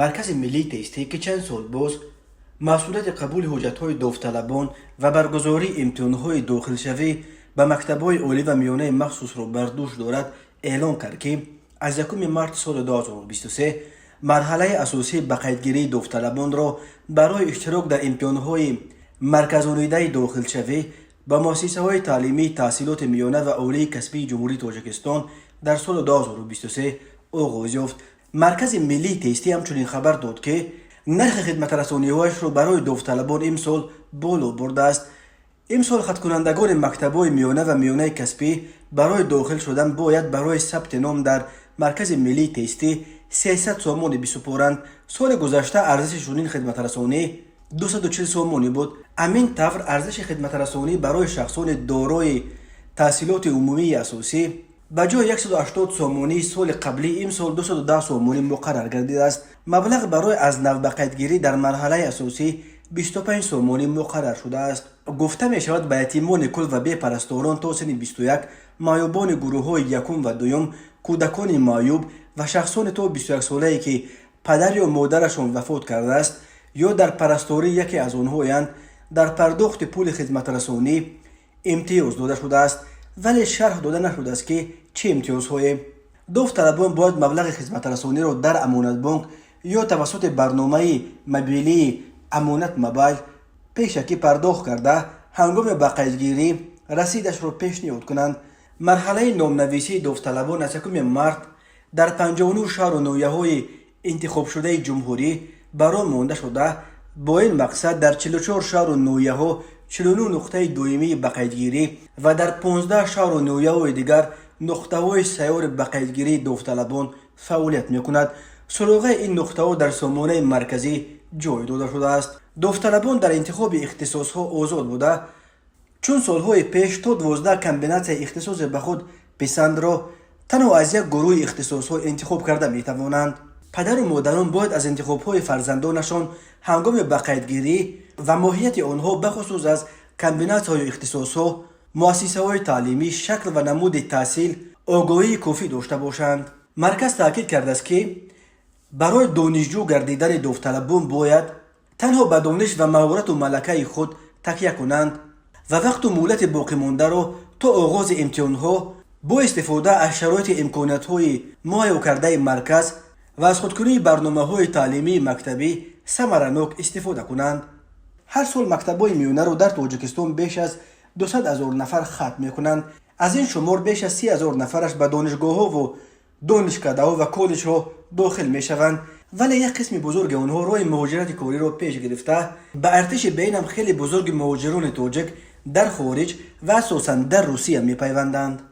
مرکز ملی تستی که چند سال باز مسئولیت قبول حجت‌های داوطلبان و برگزاری امتحان‌های داخلشوی به مکتب‌های عالی و میانه مخصوص را بر دوش دارد اعلام کرد که از 1 مارس سال 2023 مرحله اساسی به قیدگیری داوطلبان را برای اشتراک در امتحان‌های مرکزآلوده داخلشوی به مؤسسه‌های تعلیمی تحصیلات میانه و عالی کسبی جمهوری تاجیکستان در سال 2023 آغاز یافت. مرکز ملی تستی همچنین خبر داد که نرخ خدمت رسانی‌هایش را برای داوطلبان امسال بالا برده است. امسال خطکنندگان مکتب‌های میانه و میانه کسبی برای داخل شدن باید برای ثبت نام در مرکز ملی تستی 300 سومانی بسپارند. سال گذشته ارزش چنین خدمت رسانی 240 سومانی بود. همین طور ارزش خدمت رسانی برای شخصان دارای تحصیلات عمومی اساسی به جای 180 سومانی سال قبلی امسال 210 سومانی مقرر گردیده است. مبلغ برای از نو به قیدگیری در مرحله اساسی 25 سومانی مقرر شده است. گفته می شود به یتیمان کل و بی پرستاران تا سن 21، معیوبان گروه های یکم و دوم، کودکان معیوب و شخصان تا 21 ساله‌ای که پدر یا مادرشان وفات کرده است یا در پرستاری یکی از آنهایند در پرداخت پول خدمت رسانی امتیاز داده شده است، ولی شرح داده نشده است که چه امتیازهای. داوطلبان باید مبلغ خدمت رسانی را در امانت بانک یا توسط برنامه موبیلی امانت موبایل پیشکی پرداخت کرده هنگام به قیدگیری رسیدش را پیشنهاد کنند. مرحله نامنویسی داوطلبان از 1 مارس در 59 شهر و ناحیه‌های انتخاب شده جمهوری برای مانده شده. با این مقصد در 44 شهر و ناحیه‌ها 49 نقطه دومی به قیدگیری و در 15 شهر و ناحیه‌های دیگر نقطه‌های سیار به قیدگیری داوطلبان فعالیت می‌کند. سراغ این نقطه‌ها در سامانه مرکزی جای داده شده است. داوطلبان در انتخاب اختصاص‌ها آزاد بوده، چون سالهای پیش تا 12 کمبیناسیون اختصاص به خود پسند را تنها از یک گروه اختصاص‌ها انتخاب کرده می‌توانند. پدر و مادران باید از انتخاب‌های فرزندانشان هنگام به قیدگیری و ماهیت آنها بخصوص از کمبیناسیون اختصاص‌ها، مؤسسه‌های تعلیمی، شکل و نمود تحصیل آگاهی کافی داشته باشند. مرکز تاکید کرده است که برای دانشجو گردیدن داوطلبان باید تنها به دانش و مهارت و ملکه خود تکیه کنند و وقت و مهلت باقی مانده را تا آغاز امتحان‌ها با استفاده از شرایط امکانات‌های مهیا کرده مرکز و از خودکنی برنامه‌های تعلیمی مکتبی ثمرناک استفاده کنند. هر سال مکتب‌های میانه را در تاجیکستان بیش از 200,000 نفر ختم می‌کنند. از این شمار بیش از 30,000 نفرش به دانشگاه‌ها و دانشکده‌ها و کالج‌ها داخل می‌شوند، ولی یک قسم بزرگ آنها راه مهاجرت کاری را پیش گرفته. به ارتش بین هم خیلی بزرگ مهاجران تاجیک در خارج و اساساً در روسیه می‌پیوندند.